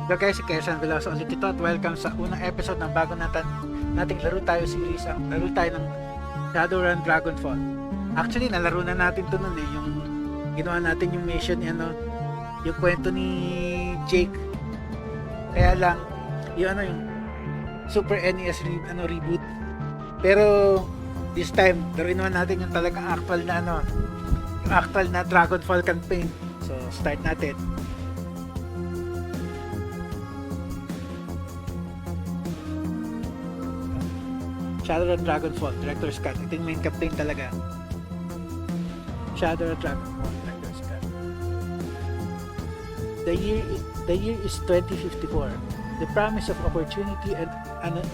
Hello guys, si Quezon Veloso ulit ito at welcome sa unang episode ng bago nating laro tayo series. Ang laro tayo ng Shadowrun Dragonfall. Actually, nalaro na natin to nun eh. Yung ginawa natin yung mission, yung kwento ni Jake. Kaya lang, yung Super NES reboot. Pero this time, laruin naman natin yung talagang actual na Dragonfall campaign. So, start natin. Shadowrun Dragonfall, Director's Cut. Ito yung main campaign talaga. Shadowrun Dragonfall, Director's Cut. The year is 2054. The promise of opportunity and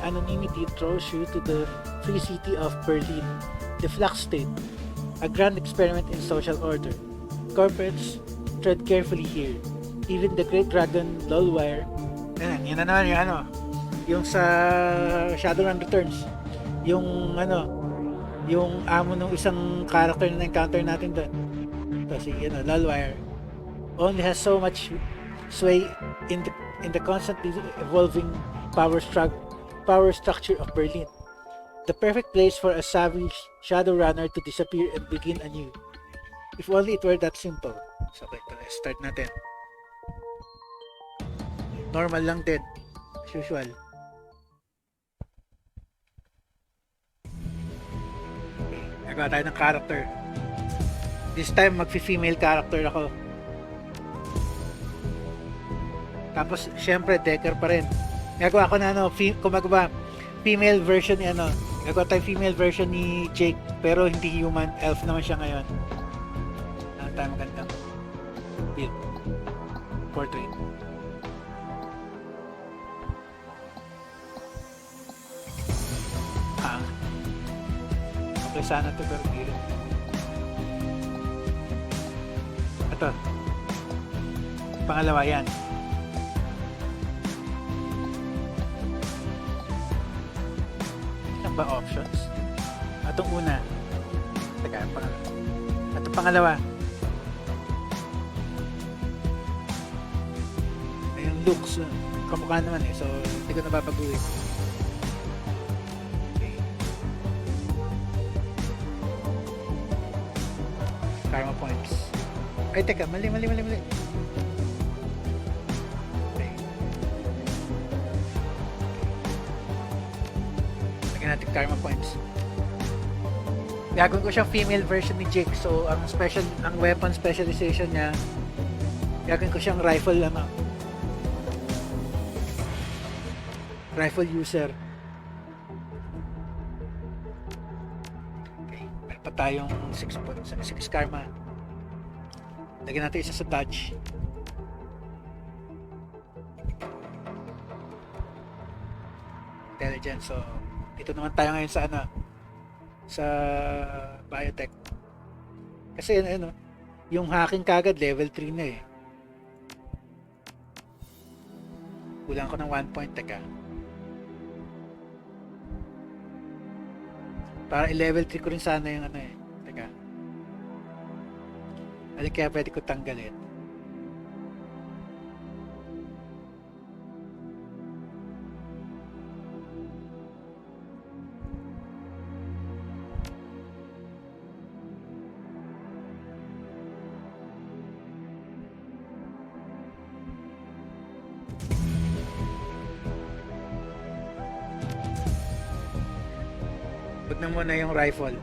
anonymity draws you to the free city of Berlin, the Flux State, a grand experiment in social order. Corporates tread carefully here. Even the great dragon Lulwire, yan na naman yung sa Shadowrun Returns. Yung amo ng isang character na encounter natin doon. Ito si Lulwire only has so much sway in the constantly evolving power structure of Berlin. The perfect place for a savage Shadowrunner to disappear and begin anew. If only it were that simple. So let's start natin. Normal lang din, as usual. Nagawa tayo ng character. This time, magfi-female character ako. Tapos, syempre, decker pa rin. Nagawa ko na kumagawa female version ni nagawa tayo female version ni Jake, pero hindi human, elf naman siya ngayon. Ano tayo magandang build. Portrait. Okay, sana to pero hindi rin. Ito. Pangalawa yan. Ilan ba options? Itong una. Teka, pangalawa. Itong pangalawa. Yung looks. Kamukha naman eh. So, hindi ko nababaguhin. Karma points. Ay, teka, mali. Okay. Lagyan natin karma points. Gagawin ko siyang female version ni Jake. So, ang weapon specialization niya, gagawin ko siyang rifle user. Tayong 6 karma. Lagyan natin isa sa dodge. Intelligence. So, dito naman tayo ngayon sa biotech. Kasi yung hacking kagad level 3 na eh. Kulang ko ng 1 point. Teka. Para i-level 3 ko rin sana yung Teka. Alin kaya pwede ko tanggalin? Na muna yung rifle.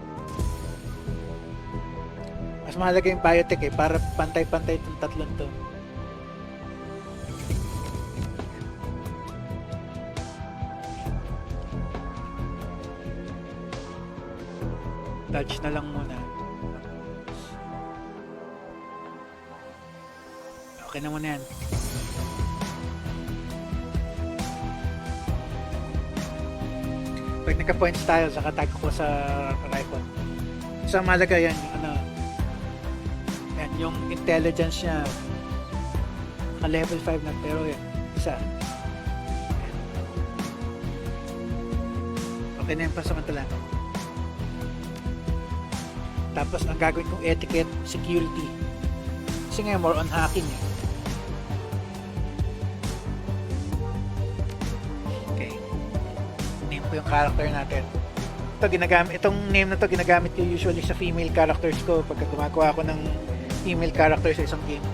Mas mahalaga yung biotech eh, para pantay-pantay itong tatlong to. Dodge na lang muna. Okay na muna yan. Pag nagka-points tayo, saka tag ko sa rifle. Isang mahalaga yan, yung intelligence niya, level 5 na, pero yan, isa. Okay na yung pansamantala. Tapos, ang gagawin kong etiquette, security. Kasi ngayon, more on hacking eh. ko yung character natin. Itong name na to ginagamit ko usually sa female characters ko pagka gumagawa ako ng female character sa isang game.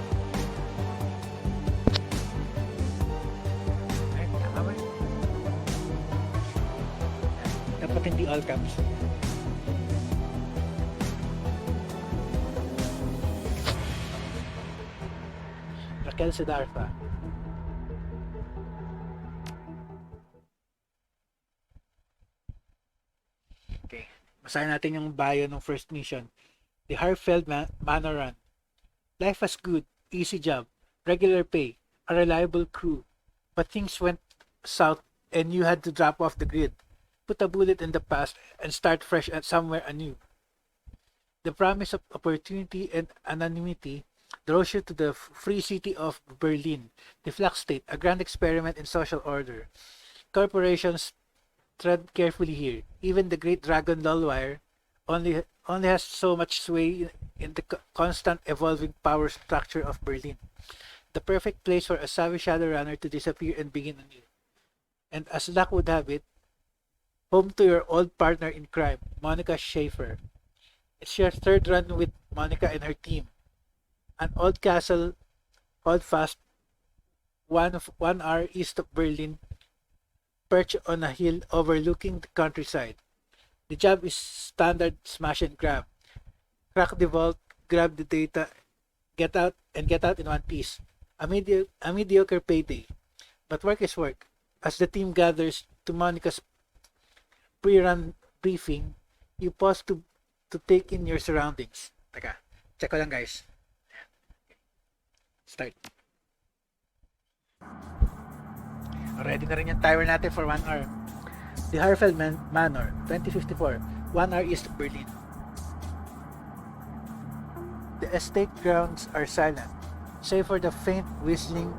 Ay, tama. Dapat hindi all caps. Raquel Siddhartha. Okay. Basahin natin yung bio ng first mission. The Harfeld Manor Run. Life was good, easy job, regular pay, a reliable crew. But things went south and you had to drop off the grid, put a bullet in the past, and start fresh at somewhere anew. The promise of opportunity and anonymity draws you to the free city of Berlin, the flux state, a grand experiment in social order. Corporations tread carefully here. Even the great dragon Lulwire only has so much sway in the constant evolving power structure of Berlin. The perfect place for a savvy Shadowrunner to disappear and begin anew. And as luck would have it, home to your old partner in crime, Monica Schaefer. It's your third run with Monica and her team. An old castle, hold fast, 1 hour east of Berlin, perched on a hill overlooking the countryside. The job is standard smash and grab. Crack the vault, grab the data, get out in one piece. A mediocre payday. But work is work. As the team gathers to Monica's pre-run briefing, you pause to take in your surroundings. Teka, check ko lang guys. Start. Ready na rin yung timer natin for 1 hour. The Harfeld Manor, 2054, 1 hour east of Berlin. The estate grounds are silent, save for the faint whistling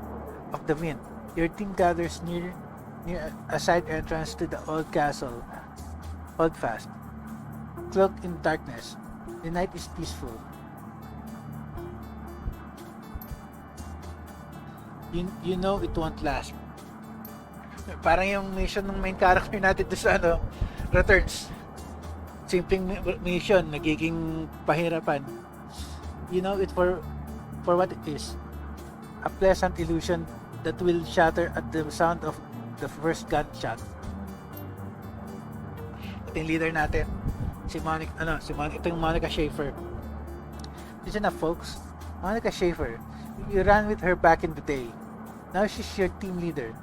of the wind. Your team gathers near a side entrance to the old castle. Hold fast. Cloaked in darkness, the night is peaceful. You know it won't last. Parang yung mission ng main character natin doon sa Returns. Simpleng mission, nagiging pahirapan. You know it for what it is. A pleasant illusion that will shatter at the sound of the first gunshot. Ito yung leader natin. Si Monica, ito yung Monica Schaefer. Listen up folks. Monica Schaefer. You ran with her back in the day. Now she's your team leader.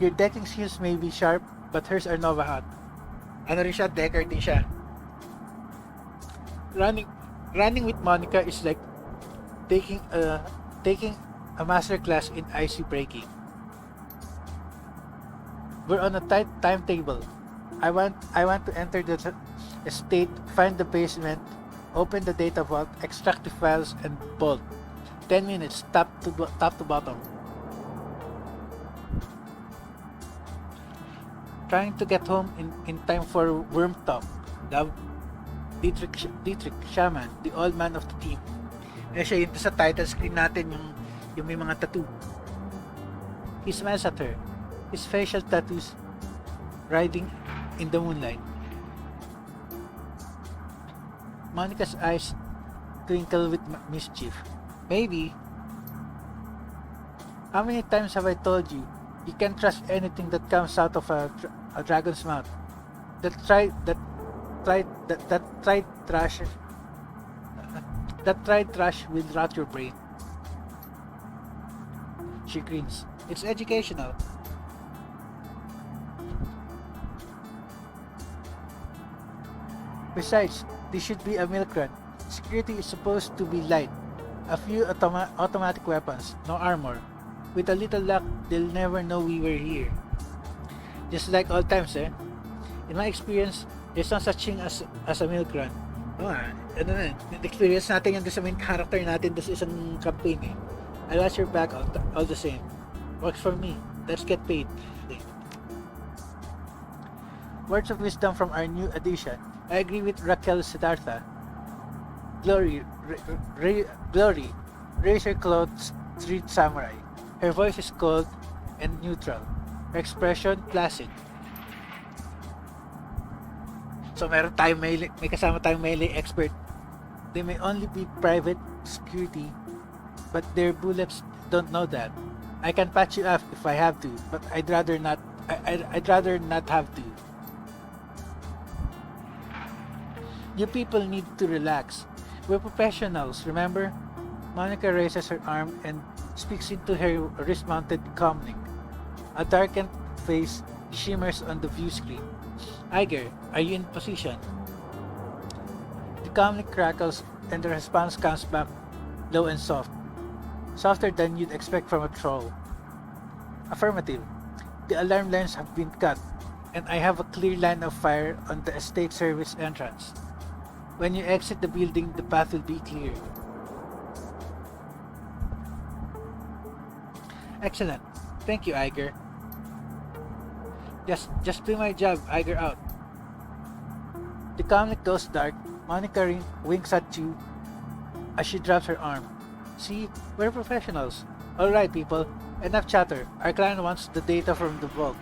Your decking skills may be sharp, but hers are Nova hot. Ano rin siya? Decker din siya. Running with Monica is like taking a master class in icy breaking. We're on a tight timetable. I want to enter the estate, find the basement, open the data vault, extract the files, and bolt. 10 minutes, top to bottom. Trying to get home in time for Worm Talk. Dietrich Shaman, the old man of the team. Siya yun sa title screen natin yung may mga tattoo. He smiles at her. His facial tattoos riding in the moonlight. Monica's eyes twinkle with mischief. Maybe. How many times have I told you? You can't trust anything that comes out of a dragon's mouth. That tried trash will rot your brain. She grins. It's educational. Besides, this should be a milk run. Security is supposed to be light. A few automatic weapons, no armor. With a little luck, they'll never know we were here. Just like old times, eh? In my experience, there's no such thing as a milk run. Experience natin yung sa main character natin doon sa isang campaign, eh. I watch your back all the same. Works for me. Let's get paid. Words of wisdom from our new addition. I agree with Raquel Siddhartha. Glory, razor clothes, street samurai. Her voice is cold and neutral. Her expression, placid. So meron tayong may kasama tayong melee expert. They may only be private security, but their bullets don't know that. I can patch you up if I have to, but I'd rather not. I'd rather not have to. You people need to relax. We're professionals, remember? Monica raises her arm and speaks into her wrist-mounted comlink. A darkened face shimmers on the view screen. Iger, are you in position? The comlink crackles and the response comes back low and soft. Softer than you'd expect from a troll. Affirmative. The alarm lines have been cut, and I have a clear line of fire on the estate service entrance. When you exit the building, the path will be clear. Excellent. Thank you, Iger. Just do my job, Iger out. The comlink goes dark. Monica winks at you as she drops her arm. See, we're professionals. Alright, people. Enough chatter. Our client wants the data from the vault.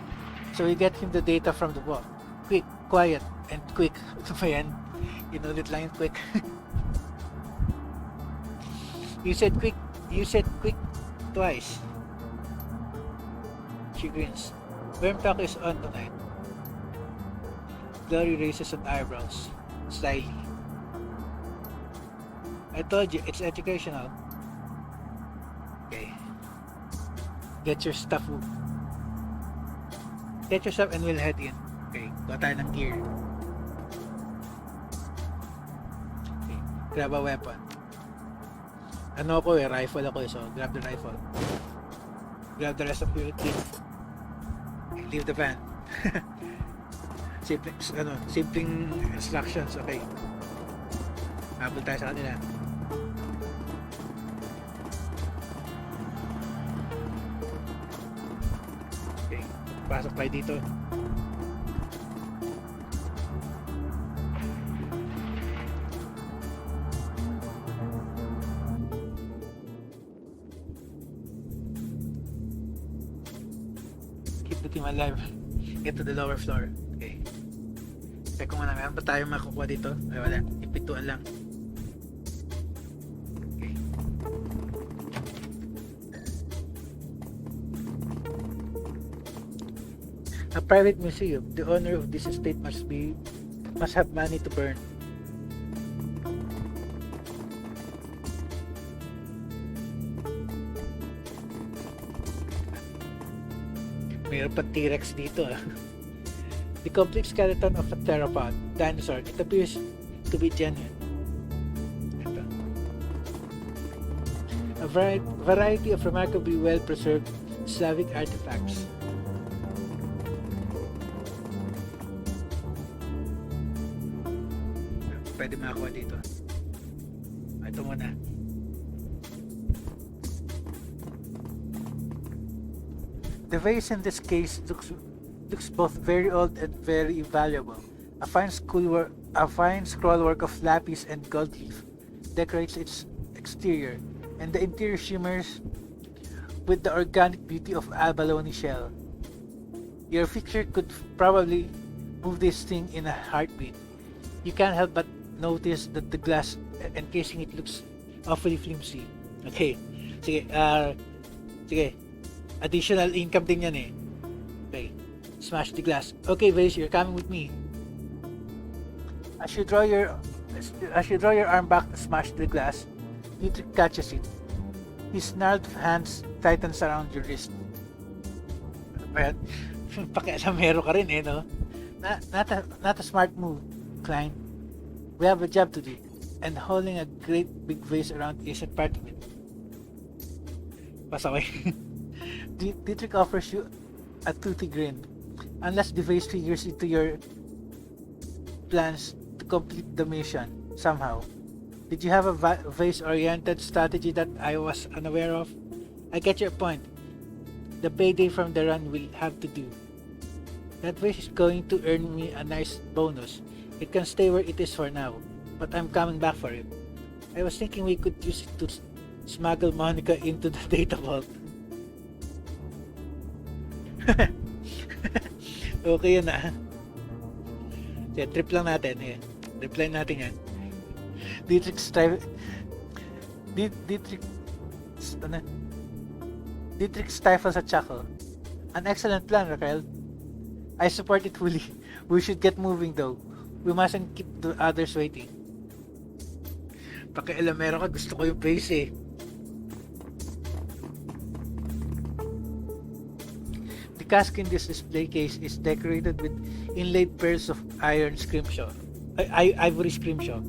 So we get him the data from the vault. Quick, quiet, and quick. Ito pa yan. Inulit lang yung quick. You said quick twice. She grins. Worm talk is on tonight. Glory raises an eyebrows. Slyly. I told you, it's educational. Okay. Get your stuff. Get your stuff and we'll head in. Okay, kuha tayo ng gear. Okay, grab a weapon. Ano ako rifle ako so grab the rifle. Grab the rest of your kit. Okay, leave the van. Simpleng instructions, okay. Habol tayo sa kanila. Okay, pasok tayo dito. Keep the team alive. Get to the lower floor. Okay. Check ko muna, meron ba tayo makukuha dito? Ay wala, ipituan lang. Okay. A private museum. The owner of this estate must have money to burn. Mayroon pa T-Rex dito ah. The complete skeleton of a theropod dinosaur. It appears to be genuine. Ito. A variety of remarkably well-preserved Slavic artifacts. Pwede makakuha dito. Ito muna. The vase in this case looks both very old and very valuable. A fine scrollwork of lapis and gold leaf decorates its exterior, and the interior shimmers with the organic beauty of abalone shell. Your fixture could probably move this thing in a heartbeat. You can't help but notice that the glass encasing it looks awfully flimsy. Okay, sige, sige. Additional income din yan eh. Okay. Smash the glass. Okay, Vase, you're coming with me. As you draw your arm back to smash the glass, Dietrich catches it. His gnarled hands tightens around your wrist. Pakialamero ka rin eh, no? Not a smart move, Klein. We have a job to do, and holding a great big vase around isn't part of it. Pasaway. Dietrich offers you a toothy grin. Unless the vase figures into your plans to complete the mission somehow. Did you have a vase-oriented strategy that I was unaware of? I get your point. The payday from the run will have to do. That vase is going to earn me a nice bonus. It can stay where it is for now, but I'm coming back for it. I was thinking we could use it to smuggle Monica into the data vault. Okay yun ah. Kaya trip lang natin eh. Reply natin yan. Dietrich Strive Dietrich stifles a chuckle. An excellent plan, Raquel. I support it fully. We should get moving though. We mustn't keep the others waiting. Pakialamero ka, gusto ko yung place eh. The cask in this display case is decorated with inlaid pearls of iron scrimshaw. Ivory scrimshaw.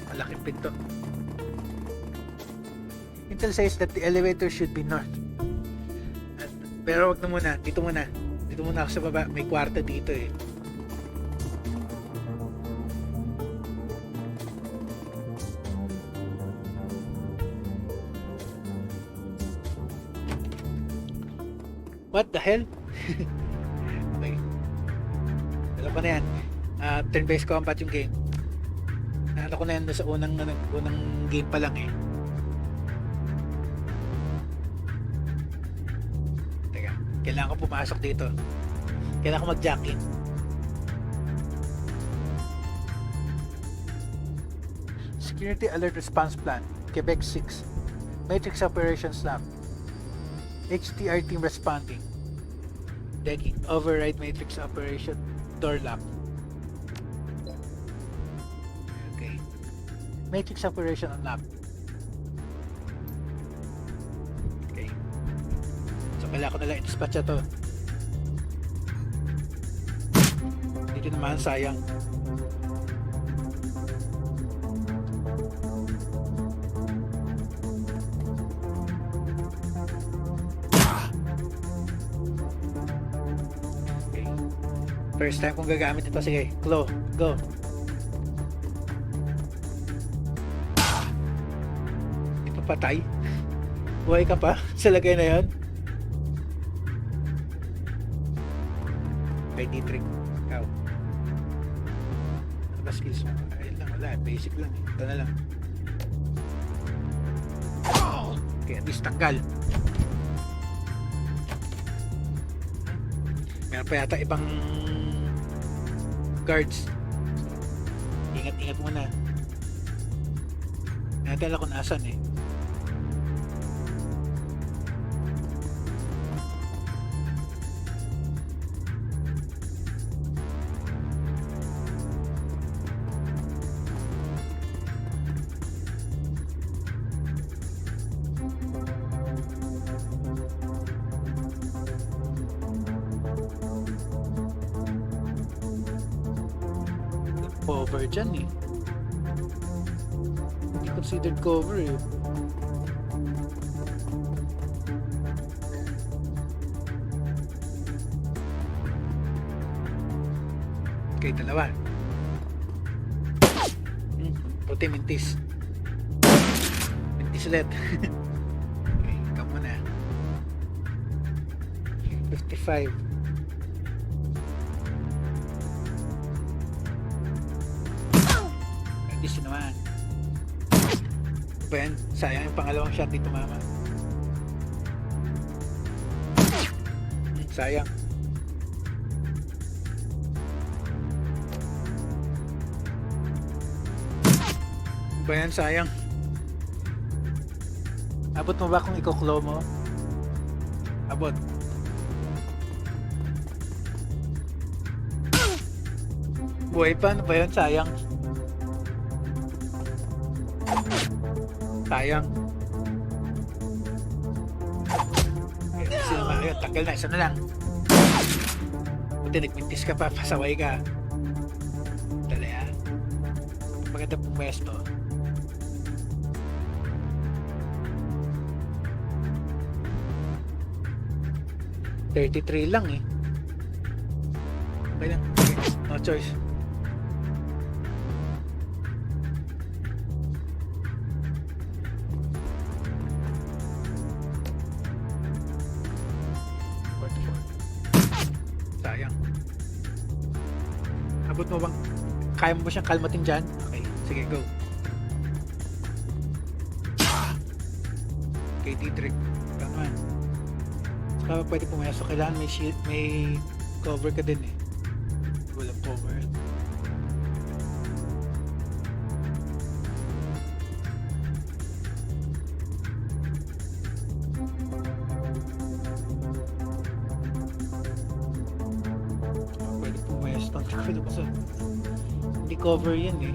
Malaking pinto. Intel says that the elevator should be north. Pero wag na muna, dito muna. Dito muna ako sa baba, may kwarto dito eh. What the hell? Okay. Alam ko na yan. Turn-based combat yung game. Nakala ko na yan sa unang game pa lang eh. Teka, kailangan ko pumasok dito. Kailangan ko mag-jack in. Security Alert Response Plan, Quebec 6. Matrix Operations Lab. HTR team responding. Decking. Override Matrix Operation. Door lock. Okay. Matrix Operation unlocked. Okay. So kailangan ko nalang i-dispatch to. Dito naman sayang. First time kong gagamit ito. Sige, Claw, go. Ito patay. Buhay ka pa sa lagay na yan. Kay Dietrich. Ikaw. Ano ba skills mo? Ayun lang, wala. Basic lang. Ito na lang. Okay, at least tanggal. Meron pa yata ibang guards. Ingat-ingat muna. Natala kung nasan eh. Cover dyan eh. Hindi considered cover eh. Okay, dalawa. Puti mintis. Mintis ulit. Okay, ikaw muna. 55. This naman. Ba yan? Sayang yung pangalawang shot dito, mama. Sayang. Ba yan? Sayang. Abot mo ba kung i-claw mo? Abot. Buhay pa? Ano ba yun? Sayang. Sayang. Sino ba? Ayun, tanggal na. Isa na lang. Buti nagmintis ka pa. Pasaway ka. Dala yan. Maganda pong pwesto. $33 lang eh. Okay lang. Okay. No choice. Abot mo bang kaya mo ba siyang kalmatin dyan? Okay, sige, go. kay Dietrich. Tama. Saka pwede pumasok. Kailangan may shield, may cover ka din eh. Walang cover. Pwede pumasok. Hindi cover yan eh.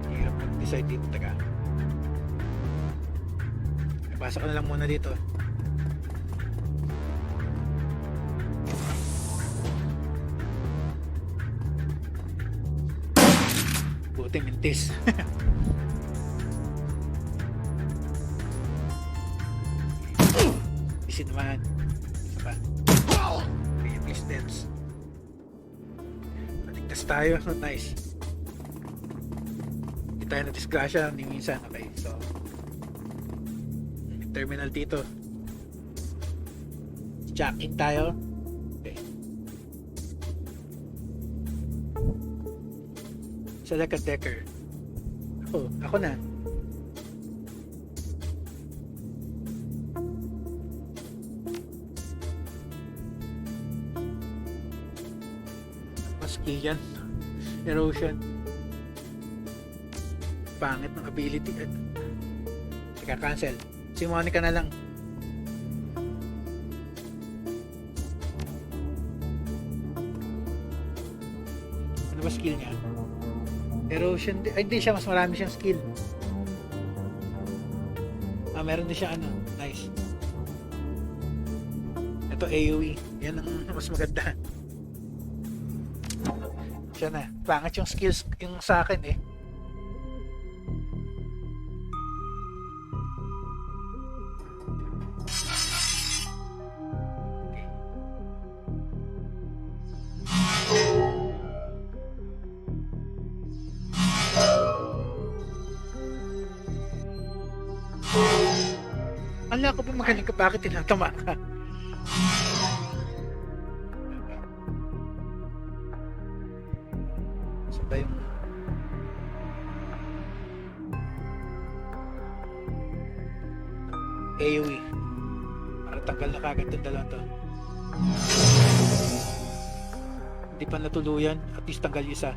Hirap mag-decide dito, taga. Pasok ko na lang muna dito. Buti mintis. Isin naman. Isa pa. Please dance. Naligtas tayo. Nice. Hindi tayo na-disgrasya ni minsan. Okay, so terminal dito. Jacking tayo. Okay. Select a decker. Oh, ako na. Skill yan. Erosion. Pangit ng ability. Teka, cancel. Simoni ka na lang. Ano ba skill niya? Erosion. Ay, hindi siya. Mas marami siyang skill. Meron din siya ano. Nice. Ito AoE. Yan ang mas maganda. Siya na. Pangit yung skills yung sa akin eh. Ala ko pa magaling ka, bakit tinatama ka? Sabay mo. AoE. Para tanggal na kagad itong dalawang to. Hindi pa natuluyan, at least tanggal yung isa.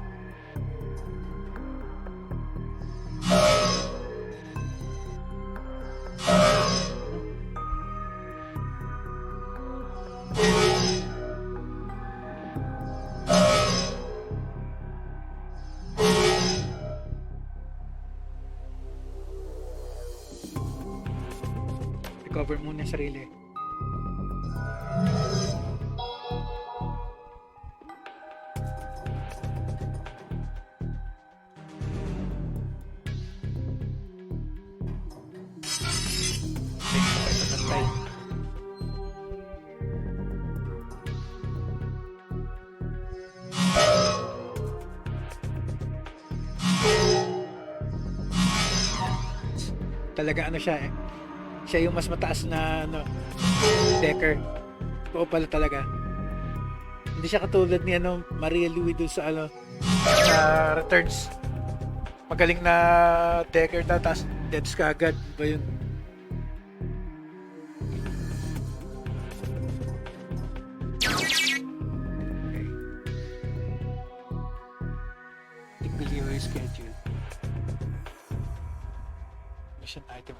Recover muna yung sarili. Talaga ano siya eh. Siya yung mas mataas na ano, decker. Oo pala talaga. Hindi siya katulad ni ano, Maria Louie dun sa ano, Returns. Magaling na decker na, tapos deaths ka agad. Ba yun? Okay. Delivery schedule. Mission item.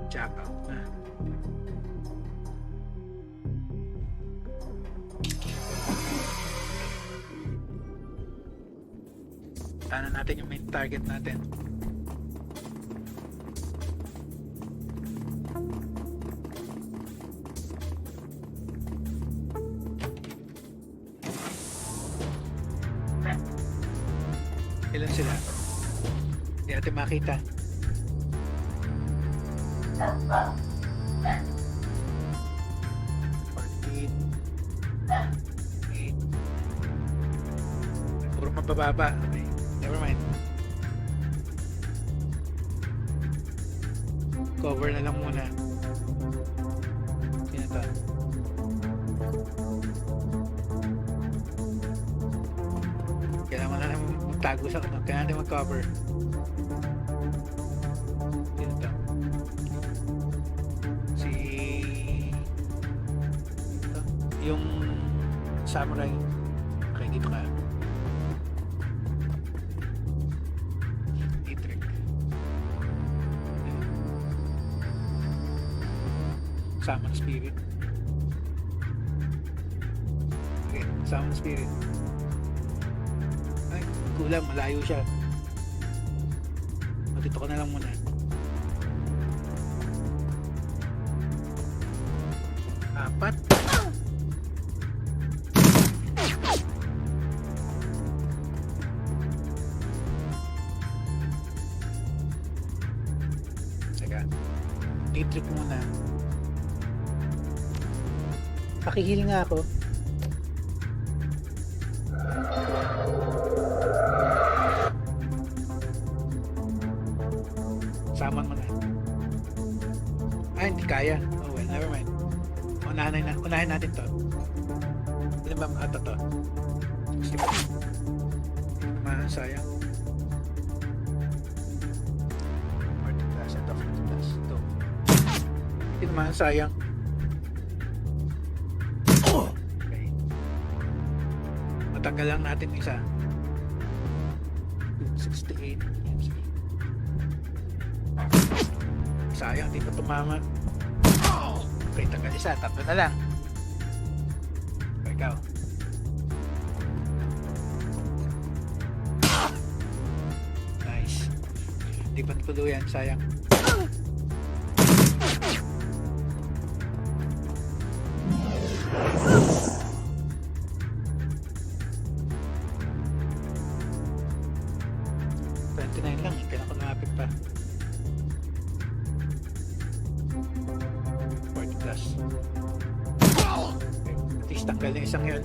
Jack out na. Tanan natin yung main target natin. Ilan sila? Hindi natin makita. 14 8 puro mabababa. Okay. never mind. Cover na lang muna. Sino to? Kailangan na naman magtago sa ano. Kailangan natin mag-cover. Sino to? Si... Ito. Yung samurai. Okay, dito ka. E-trick. Summon spirit. Okay, summon spirit. Ay, kulang, malayo siya. Dito ka na lang muna. Apat. Teka, D-trip muna. Pakihil nga ako. Saman mo na. Ay, hindi kaya. Oh well, never mind. Unahin natin to. Hindi ba ito to? Skip. Sayang. 40 plus at 50 plus. Ito. Hindi naman sayang. Okay. Matanggal lang natin isa. 68. Sayang, di pa tumama. Okay, tanggal isa. Tatlo na lang. Ikaw. Nice. Di pa tuluyan, sayang. Lang, kailangan ko lumapit pa. 40 plus. Okay, at least tanggal na isang yun.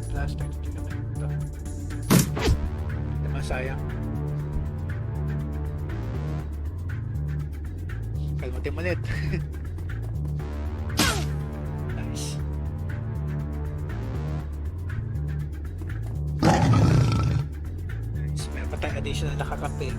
Plus 32 naman ito. Hindi naman sayang. Kalmatin mo ulit. Nice. Nice. Meron pa tayong additional na kakampi.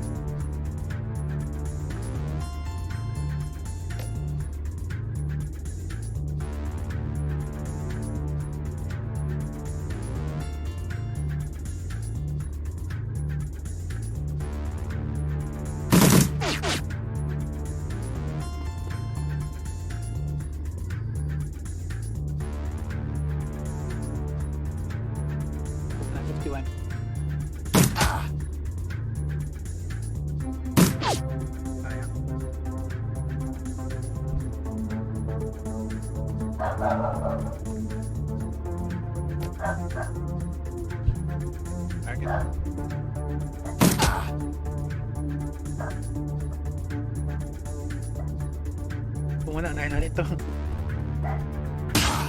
Muna, unahin natin ito.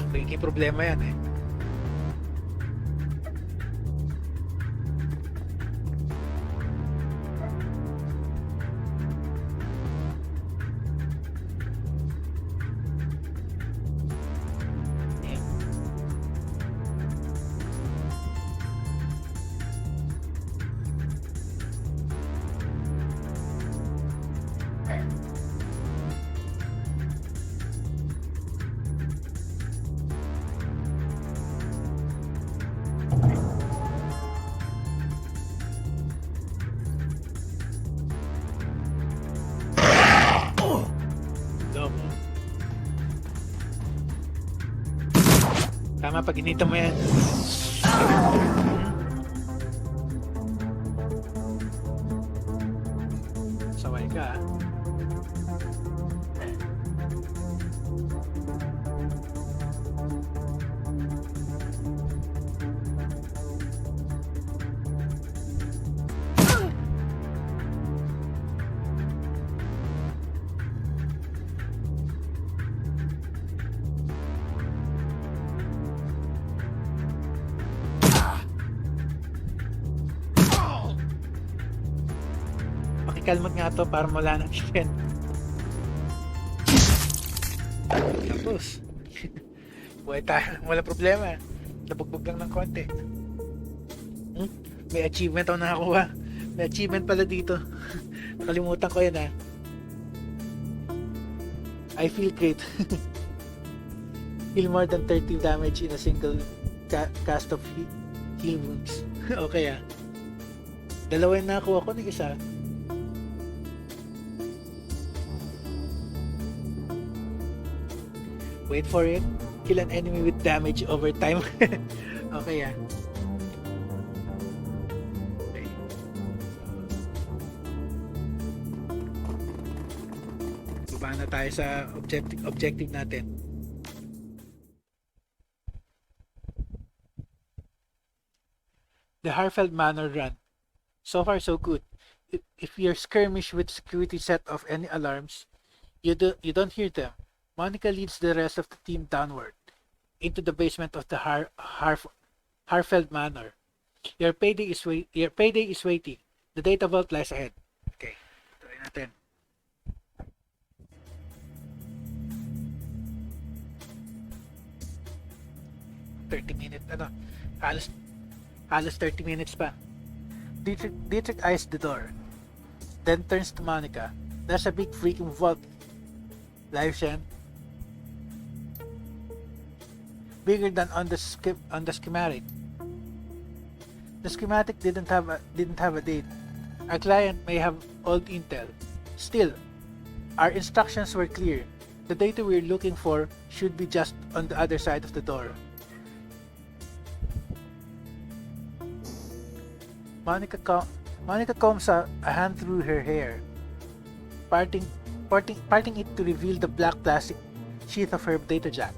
Nagiging problema yan eh. Tama pag inita mo yan. Saway ka. Tactical mode nga to para wala ng event. Tapos, buhay tayo. Wala problema. Nabugbog lang ng konti. May achievement ako nakakuha. May achievement pala dito. Nakalimutan ko yan I feel great. Heal more than 30 damage in a single cast of heal wounds. Okay Dalawa yung nakakuha ko ng isa. Wait for it. Kill an enemy with damage over time. Okay Okay. Baba na tayo sa objective natin. The Harfeld Manor Run. So far so good. If you're skirmish with security set off any alarms, you don't hear them. Monica leads the rest of the team downward into the basement of the Harfeld Manor. Your payday is waiting. The data vault lies ahead. Okay, try natin. $30 halos 30 minutes pa. Dietrich eyes the door, then turns to Monica. There's a big freaking vault. Live Shen. Bigger than on the schematic. The schematic didn't have a date. Our client may have old intel. Still, our instructions were clear. The data we're looking for should be just on the other side of the door. Monica combs a hand through her hair, parting it to reveal the black plastic sheath of her data jack.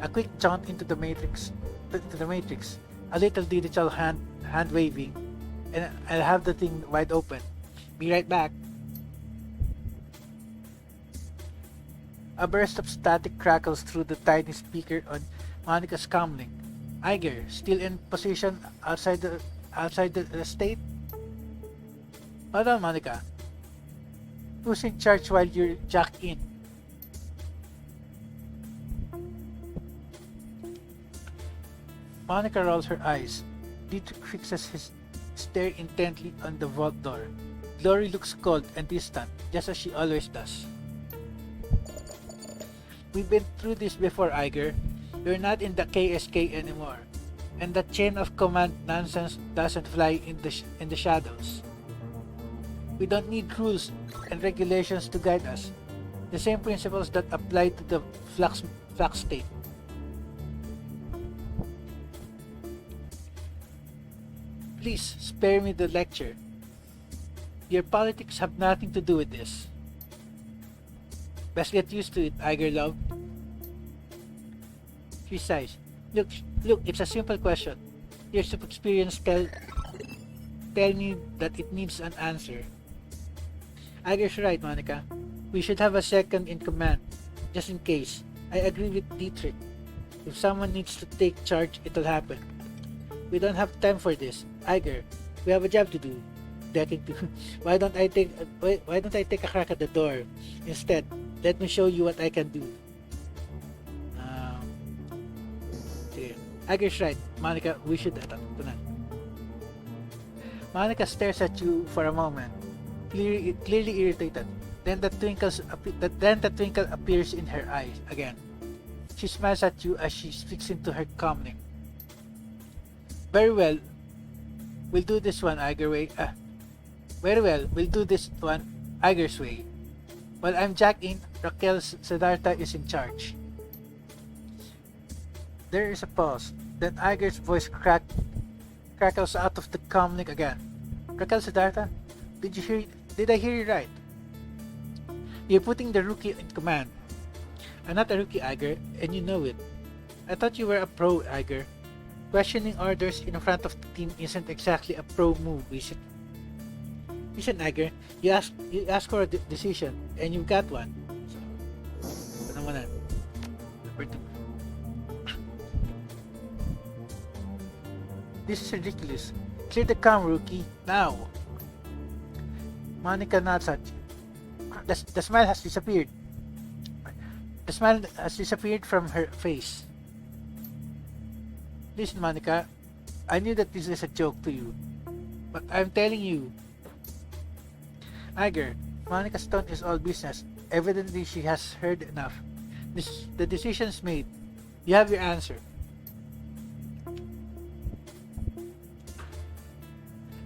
A quick jaunt into the matrix, a little digital hand waving, and I'll have the thing wide open. Be right back. A burst of static crackles through the tiny speaker on Monica's comlink. Iger, still in position outside the estate? Hold on, Monica. Who's in charge while you're jacked in? Monica rolls her eyes. Dietrich fixes his stare intently on the vault door. Glory looks cold and distant, just as she always does. We've been through this before, Iger. You're not in the KSK anymore. And that chain of command nonsense doesn't fly in the shadows. We don't need rules and regulations to guide us. The same principles that apply to the flux state. Please spare me the lecture. Your politics have nothing to do with this. Best get used to it, Iger love. She sighs. Look, it's a simple question. Years of experience tell me that it needs an answer. Iger's right, Monica. We should have a second in command, just in case. I agree with Dietrich. If someone needs to take charge, it'll happen. We don't have time for this. Iger, we have a job to do. Why don't I take a crack at the door? Instead, let me show you what I can do. Iger's right, Monica, we should Monica stares at you for a moment, clearly irritated. Then the twinkle appears in her eyes again. She smiles at you as she speaks into her comlink. Very well, we'll do this one Iger's way. While I'm jacked in, Raquel Siddhartha is in charge. There is a pause. Then Iger's voice crackles out of the comlink again. Raquel Siddhartha, did I hear you right? You're putting the rookie in command. I'm not a rookie, Iger, and you know it. I thought you were a pro, Iger. Questioning orders in front of the team isn't exactly a pro move, is it? Listen, Iger, you asked for a decision, and you got one. So, Number 2. This is ridiculous. Clear the cam, rookie, now. Monica nods at you. The smile has disappeared. The smile has disappeared from her face. Listen, Monica, I knew that this is a joke to you, but I'm telling you. Iger, Monica's tone is all business. Evidently, she has heard enough. The decision's made. You have your answer.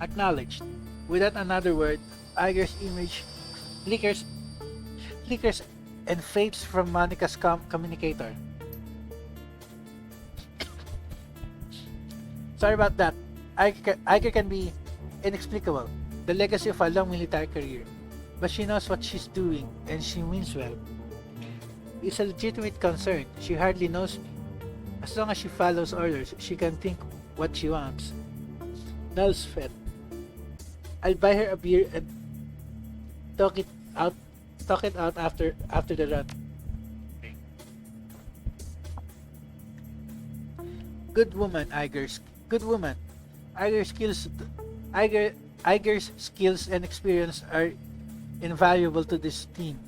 Acknowledged. Without another word, Iger's image flickers and fades from Monica's communicator. Sorry about that. Iger can be inexplicable, the legacy of a long military career, but she knows what she's doing and she means well. It's a legitimate concern. She hardly knows me. As long as she follows orders, she can think what she wants. Null's fed. I'll buy her a beer and talk it out after the run. Good woman. Iger's skills and experience are invaluable to this team.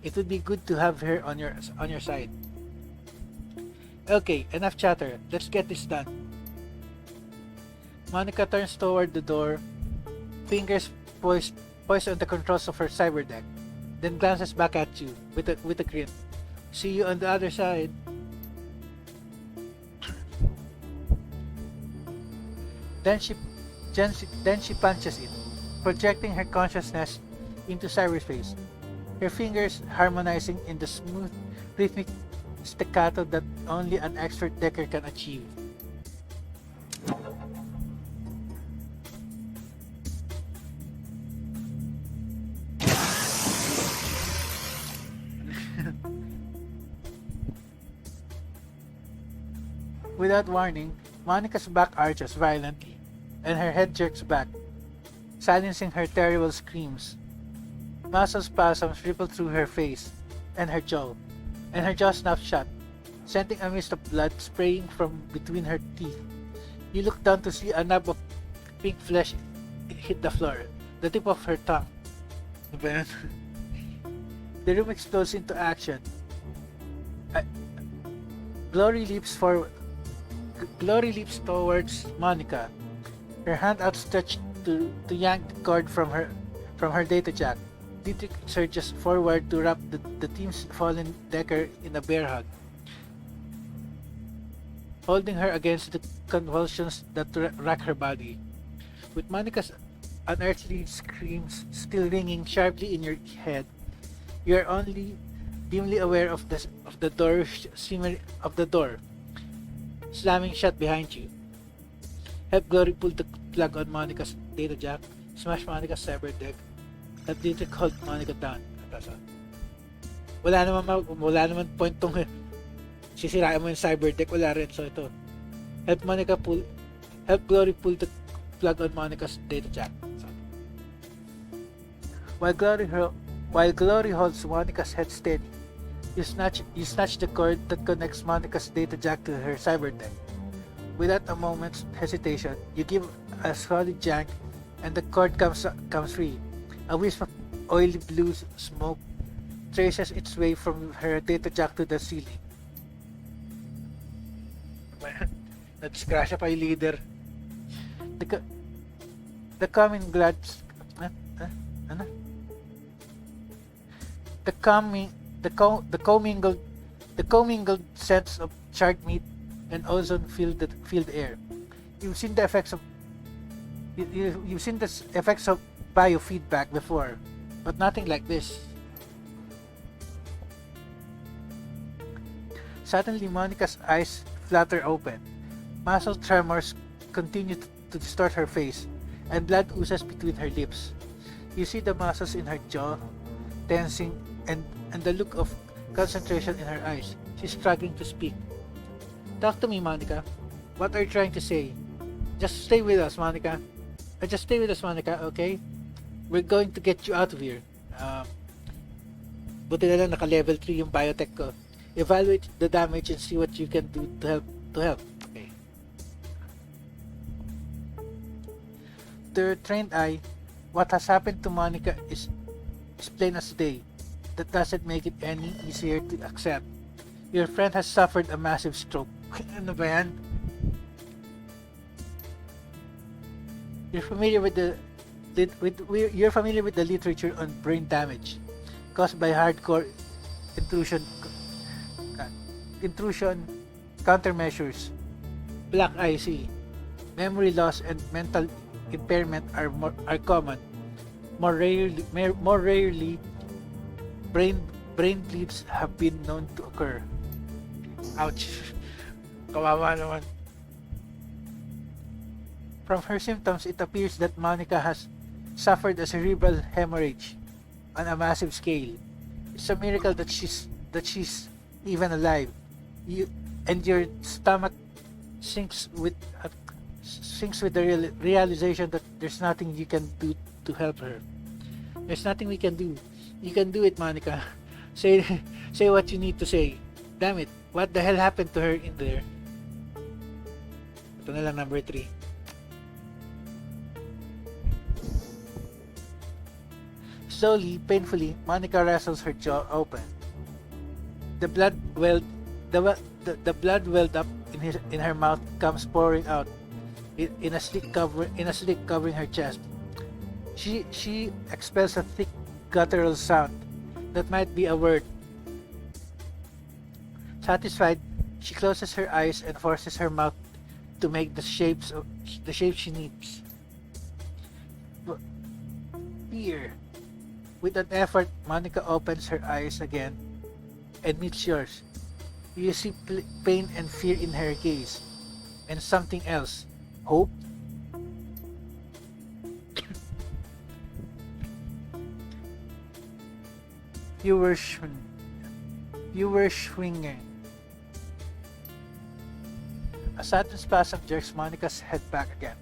It would be good to have her on your side. Okay, enough chatter. Let's get this done. Monica turns toward the door, fingers poised on the controls of her cyber deck, then glances back at you with a grin. See you on the other side. Then she punches it, projecting her consciousness into cyberspace, her fingers harmonizing in the smooth, rhythmic staccato that only an expert decker can achieve. Without warning, Monica's back arches violently, and her head jerks back, silencing her terrible screams. Muscle spasms ripple through her face and her jaw snaps shut, sending a mist of blood spraying from between her teeth. You look down to see a knob of pink flesh hit the floor, the tip of her tongue. The room explodes into action. Glory leaps towards Monica, her hand outstretched to yank the cord from her data jack. Dietrich surges forward to wrap the team's fallen decker in a bear hug, holding her against the convulsions that rack her body. With Monica's unearthly screams still ringing sharply in your head, you are only dimly aware of the door slamming shut behind you. Help Glory pull the plug on Monica's data jack, smash Monica's cyber deck, at Dietrich hold Monica down. Wala naman point tong sisirain mo yung cyber deck, wala rin. So ito, help Glory pull the plug on Monica's data jack. So, while Glory holds Monica's head steady, you snatch the cord that connects Monica's data jack to her cyber deck. Without a moment's hesitation, you give a solid yank, and the cord comes free. A wisp of oily blue smoke traces its way from her data jack to the ceiling. Nadiskrasya pa yung leader. The commingled scents of charred meat and ozone filled the air. You've seen the effects of biofeedback before, but nothing like this. Suddenly, Monica's eyes flutter open. Muscle tremors continue to distort her face, and blood oozes between her lips. You see the muscles in her jaw tensing and the look of concentration in her eyes. She's struggling to speak. Talk to me, Monica. What are you trying to say? Just stay with us, Monica. Okay? We're going to get you out of here. Buti na lang naka-level 3 yung biotech ko. Evaluate the damage and see what you can do to help. Okay. To your trained eye, what has happened to Monica is plain as day. That doesn't make it any easier to accept. Your friend has suffered a massive stroke. Ano ba yan? You're familiar with the literature on brain damage caused by hardcore intrusion countermeasures. Black IC, memory loss, and mental impairment are common. More rarely, brain bleeds have been known to occur. Ouch! Kawawa naman. From her symptoms, it appears that Monica has suffered a cerebral hemorrhage on a massive scale. It's a miracle that she's even alive. Your stomach sinks with the realization that there's nothing you can do to help her. There's nothing we can do. You can do it, Monica. Say what you need to say. Damn it, what the hell happened to her in there? Ito na lang, number 3. Slowly, painfully, Monica wrestles her jaw open. The blood welled up in her mouth, comes pouring out in a slick covering her chest. She expels a thick guttural sound that might be a word. Satisfied, she closes her eyes and forces her mouth to make the shape she needs. Fear. With an effort, Monica opens her eyes again and meets yours. You see pain and fear in her gaze, and something else. Hope? You were swinging. A sudden spasm jerks Monica's head back again.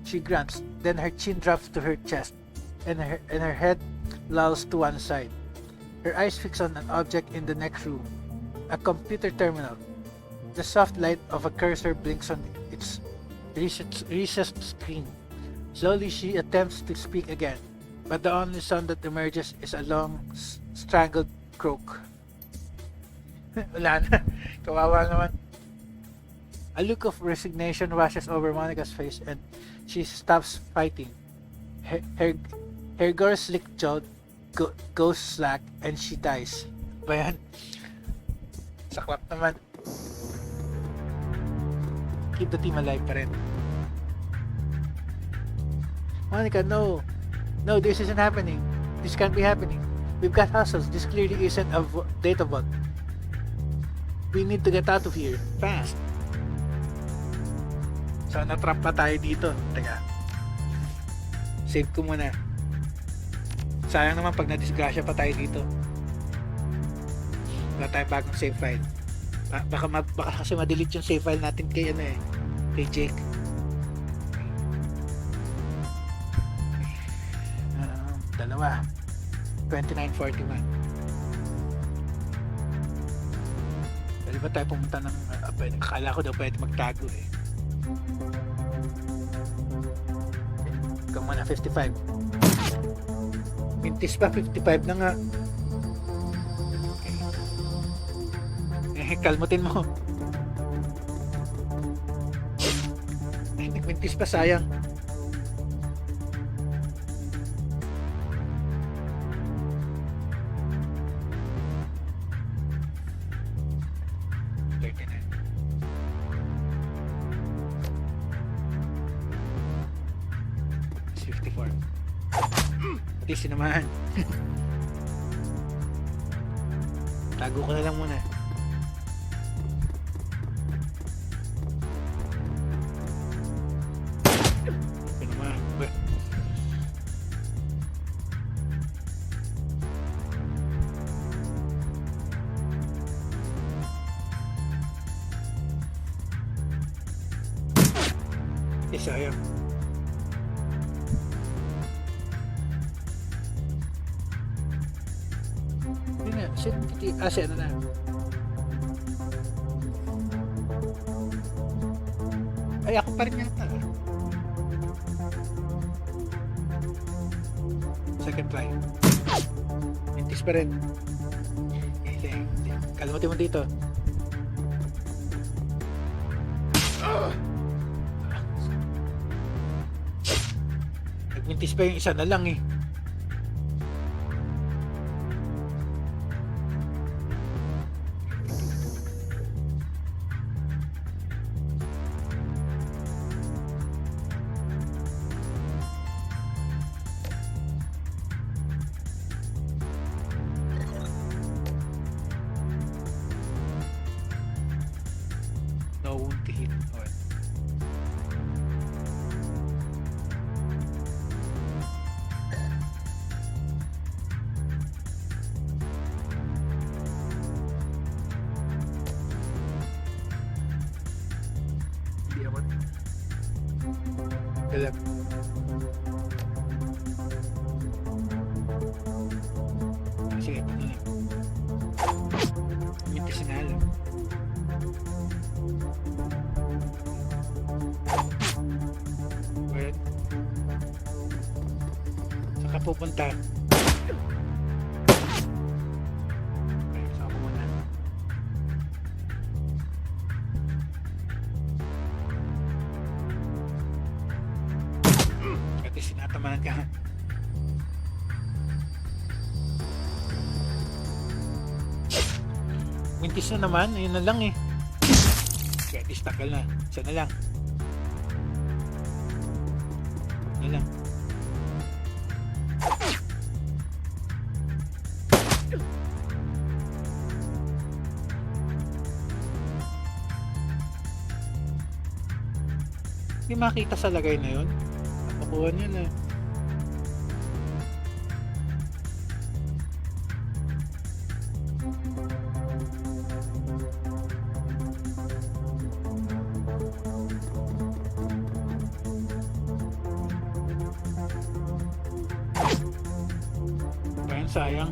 She grunts, then her chin drops to her chest, and her head lolls to one side. Her eyes fix on an object in the next room, a computer terminal. The soft light of a cursor blinks on its recessed screen. Slowly she attempts to speak again, but the only sound that emerges is a long, strangled croak. Wala na. Kawawa naman. A look of resignation washes over Monica's face and she stops fighting. Her gore-slick jaw goes slack and she dies. Ba yan? Saklap naman. Keep the team alive pa rin. Monica, no. No, this isn't happening. This can't be happening. We've got hustles. This clearly isn't a data vault. We need to get out of here. Fast. So, natrap pa tayo dito. Teka. Save ko muna. Sayang naman pag na-disgrasya pa tayo dito. Wala tayong bagong save file. Baka kasi ma-delete yung save file natin kay kay Jake. Dalawa. 2941. Pwede ba tayo pumunta ng akala ko daw pwede magtago eh. Ikaw muna 55. Mintis pa 55 na nga. Okay. Kalmutin mo. Nagmintis pa, sayang. Easy naman. Tago ko na lang muna. Ano naman? Sayang. Ano na? Ay, ako pa rin yata. Second try. Mintis pa rin. Okay. Kalmatin mo dito. Nagmintis pa yung isa na lang eh. No wound to hit. Okay. Hindi ako. Galap. Sige, ito na lang. Mintis nga lang. Well, saka pupunta. Okay, saka pumunta. Kasi sinatamaan ka. Mintis na naman, yun na lang eh. Kaya distakal na. Isa na lang. Na lang. Hindi makita sa lagay na yun. Nakukuha niya na. Ayan, sayang.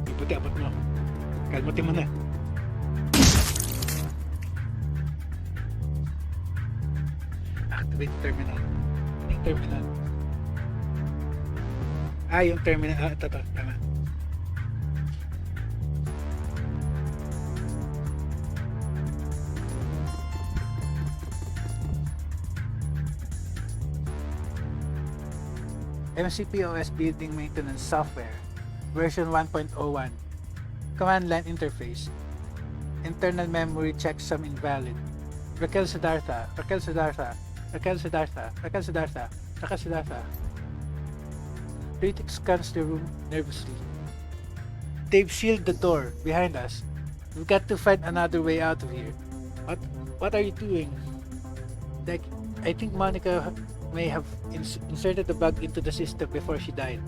Ibuti, abot mo. Kalmutin mo na. Activate terminal. Yung terminal. Yung terminal. Ito. Tama. MCPOS Building Maintenance Software version 1.01. Command line interface. Internal memory checksum invalid. Raquel Siddhartha. Critic scans the room nervously. They've sealed the door behind us. We've got to find another way out of here. What are you doing? Like, I think Monica may have inserted the bug into the system before she died.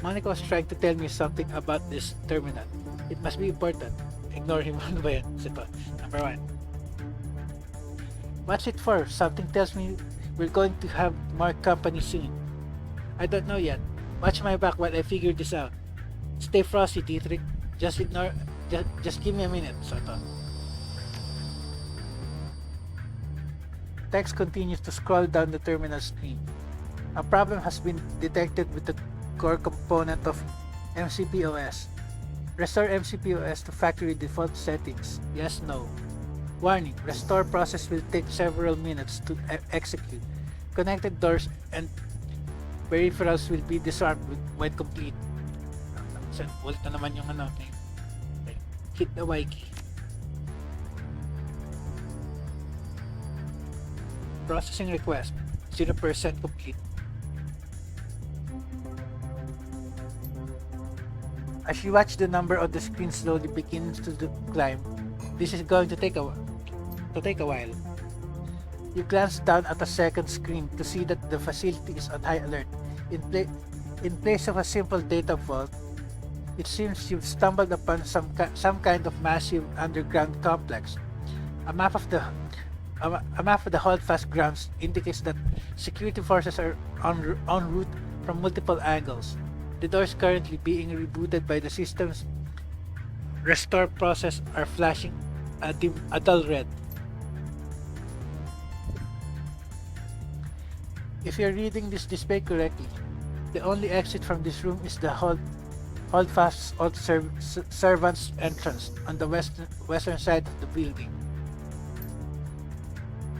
Monica was trying to tell me something about this terminal. It must be important. Ignore him. Ano ba yan? Ito. Number 1. What's it for? Something tells me we're going to have more company soon. I don't know yet. Watch my back while I figure this out. Stay frosty, Dietrich. Just give me a minute. So ito. Text continues to scroll down the terminal screen. A problem has been detected with the core component of MCPOS. Restore MCPOS to factory default settings. Yes, no. Warning, restore process will take several minutes to execute. Connected doors and peripherals will be disarmed when complete. Ulit na naman yung ano. Hit the Y key. Processing request 0% complete. As you watch the number on the screen slowly begins to climb, this is going to take a while. You glance down at a second screen to see that the facility is on high alert. In place of a simple data vault, it seems you've stumbled upon some kind of massive underground complex. A map of the holdfast grounds indicates that security forces are en route from multiple angles. The doors currently being rebooted by the system's restore process are flashing a dull red. If you're reading this display correctly, the only exit from this room is the Holdfast Old Servants entrance on the western side of the building.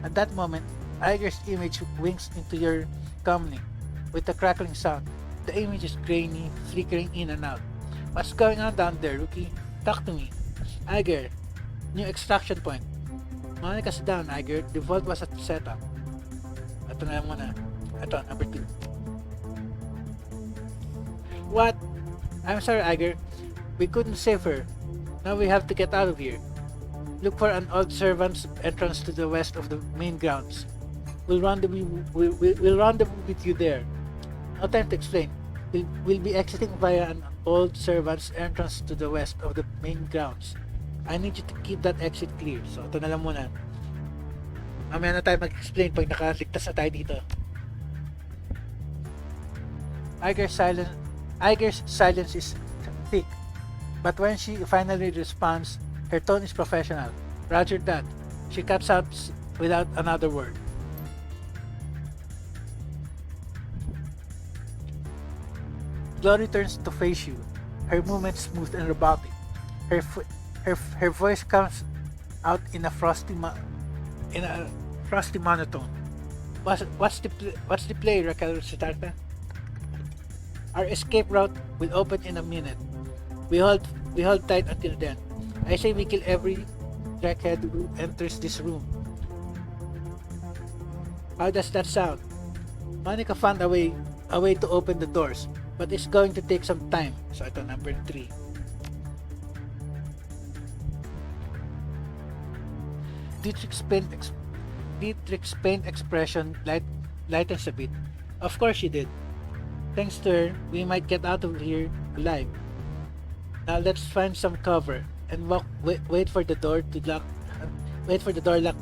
At that moment, Iger's image winks into your comlink with a crackling sound. The image is grainy, flickering in and out. What's going on down there, rookie? Talk to me. Iger, new extraction point. Monica's down, Iger. The vault was at setup. Ito na lang muna. Ito, number 2. What? I'm sorry, Iger. We couldn't save her. Now we have to get out of here. Look for an old servant's entrance to the west of the main grounds. We'll rendezvous with you there. No time to explain. We'll be exiting via an old servant's entrance to the west of the main grounds. I need you to keep that exit clear. So, ito na lang muna. Mamaya na tayo mag-explain pag nakaligtas na tayo dito. Iger's silence is thick, but when she finally responds, her tone is professional. Roger that. She cuts out without another word. Glory turns to face you, her movements smooth and robotic. Her voice comes out in a frosty monotone. What's the play, Raquel Sitarta? Our escape route will open in a minute. We hold tight until then. I say we kill every crackhead who enters this room. How does that sound? Monica found a way to open the doors, but it's going to take some time. So ito, number 3. Dietrich's pained expression lightens a bit. Of course she did. Thanks to her, we might get out of here alive. Now let's find some cover and wait for the door lock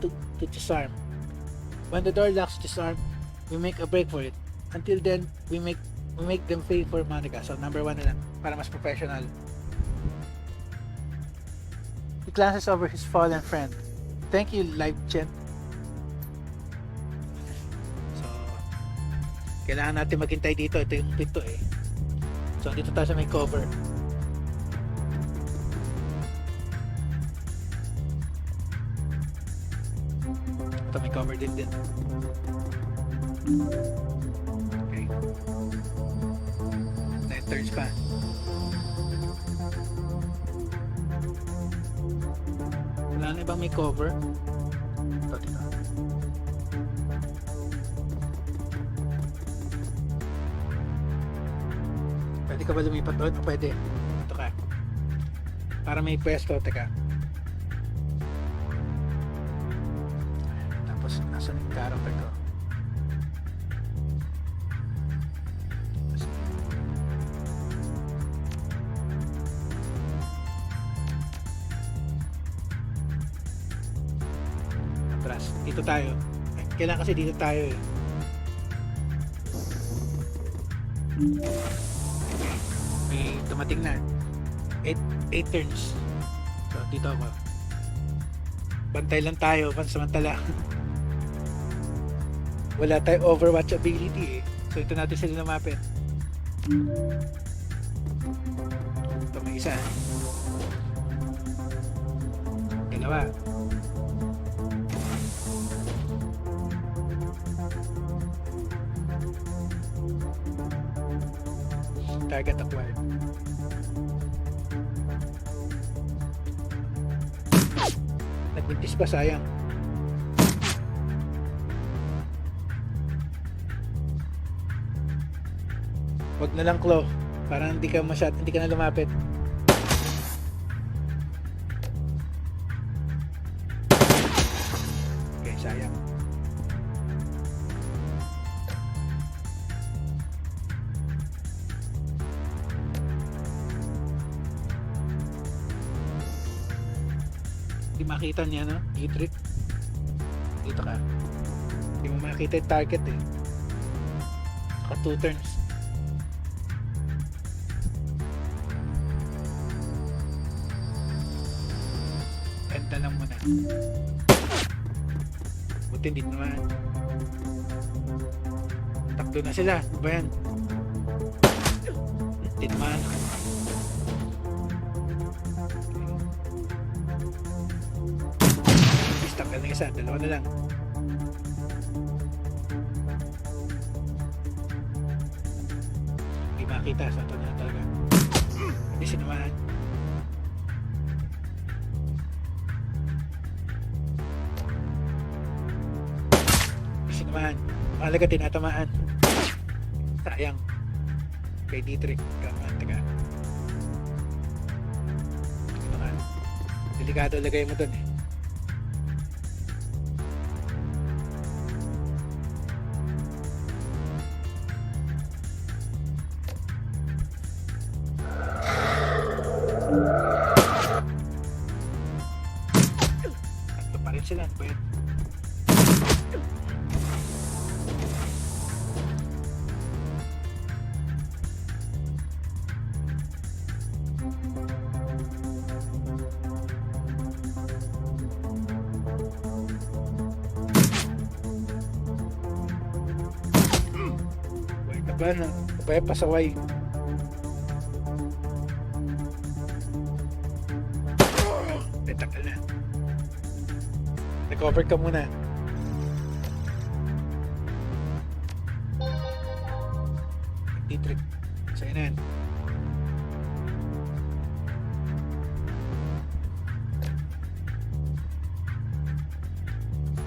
to disarm. When the door locks disarm, we make a break for it. Until then, we make them pay for Monica. So number 1 na lang para mas professional. He glances over his fallen friend. Thank you, live chat. So, kailangan natin maghintay dito. Ito yung pinto eh. So, dito tayo sa may cover. Ito may cover din. Okay. 9 turns pa. Wala na ibang may cover. Ito dito. Pwede ka ba lumipat doon? Pwede. Ito ka. Para may pwesto. Teka. Tapos nasan yung character ko? Dito tayo. Kailangan kasi dito tayo eh. May dumating na. 8 turns. So, dito ako. Bantay lang tayo, pansamantala. Wala tayong overwatch ability eh. So, ito natin sila lumapit. Ito may isa. Dalawa. Target acquired. Nagbintis pa, sayang. Wag na lang claw para hindi ka na lumapit. Okay, sayang. Hindi makita niya, no? Dietrich. Dito ka. Hindi mo makita yung target eh. Saka 2 turns. Ganda lang muna. Buti hindi naman. Doon na sila. Ano ba yan? Tinamaan. Stop ka na isa. Dalawa na lang. Hindi makita. So ito na talaga. Hindi sinamaan. Sinamaan. Mahalaga tinatamaan. Sayang. Kay Dietrich. Teka. Sinamaan. Delikado lagay mo dun eh. Tatlo pa rin sila. Ano ba yun? Ba na kaya pasaway. Takal na. Recover ka muna. Dietrich. Sa'yo na yan.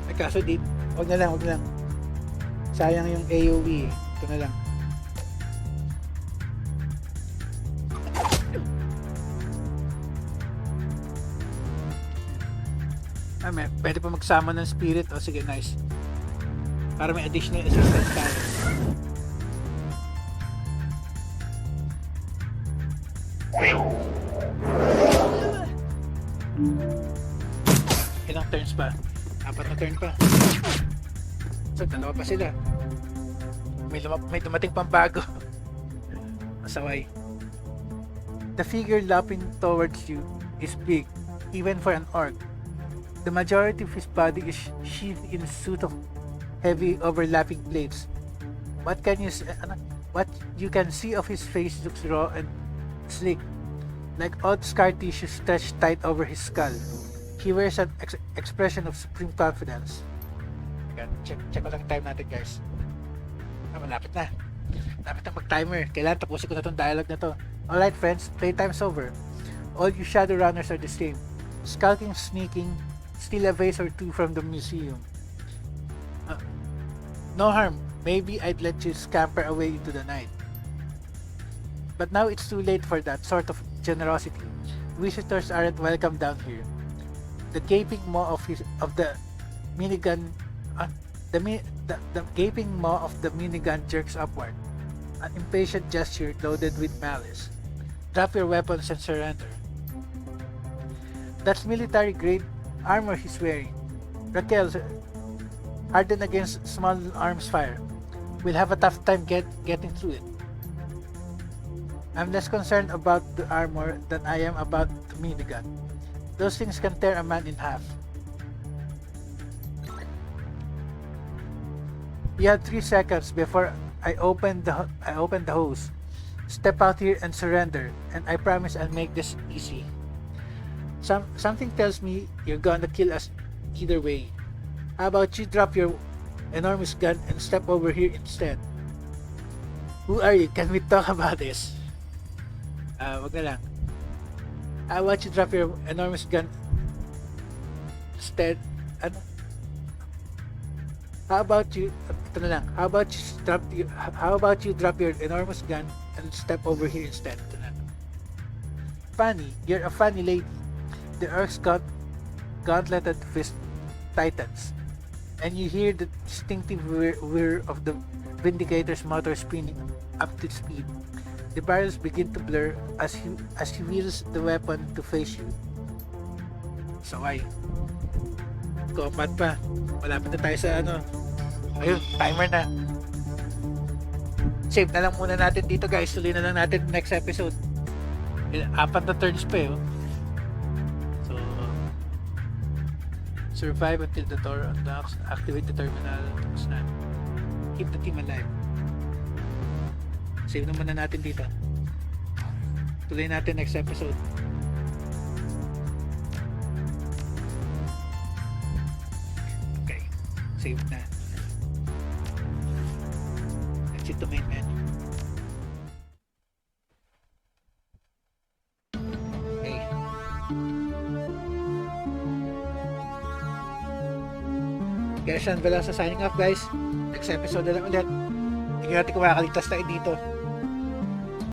Ay kaso di, wag na lang. Sayang yung AOE. Ito na lang. Pwede pa magsama ng spirit. O sige, nice. Para may additional assistance tayo. Ilang turns pa? 4 na turn pa. So, 2 pa sila. May dumating pang bago. Masaway. The figure lapping towards you is big, even for an orc. The majority of his body is sheathed in a suit of heavy overlapping plates. What you can see of his face looks raw and sleek, like odd scar tissue stretched tight over his skull. He wears an expression of supreme confidence. Check ko lang time natin, guys. Malapit na. Malapit na mag-timer. Kailangan tapusin ko na tong dialogue na to. Alright friends, playtime's over. All you Shadowrunners are the same. Skulking, sneaking, steal a vase or two from the museum. No harm. Maybe I'd let you scamper away into the night. But now it's too late for that sort of generosity. Visitors aren't welcome down here. The gaping maw of the minigun the gaping maw of the minigun jerks upward. An impatient gesture loaded with malice. Drop your weapons and surrender. That's military grade armor he's wearing. Raquel, hardened against small arms fire. We'll have a tough time getting through it. I'm less concerned about the armor than I am about the minigun. Those things can tear a man in half. You have 3 seconds before I open the hose. Step out here and surrender, and I promise I'll make this easy. Something tells me you're gonna kill us either way. How about you drop your enormous gun and step over here instead? Who are you? Can we talk about this? Wag na lang. How about you drop your enormous gun instead? Ano? How about you? Ito na lang. How about you drop your enormous gun and step over here instead? Ito na. Funny, you're a funny lady. The orcs got gauntleted fist titans, and you hear the distinctive whir of the Vindicator's motor spinning up to speed. The barrels begin to blur as he wheels the weapon to face you. Saway. Combat pa. Malapit na tayo sa ano. Ayun, timer na. Save na lang muna natin dito, guys. Tuloy na lang natin next episode. 4 na turns pa eh. So, survive until the door unlocks. Activate the terminal. Tapos na. Keep the team alive. Save naman na natin dito. Tuloy natin next episode. Okay. Save na. Exit to main menu. Okay. Guys, Sean Velosa signing off guys. Next episode na lang ulit. Hindi natin kumakaligtas tayo dito.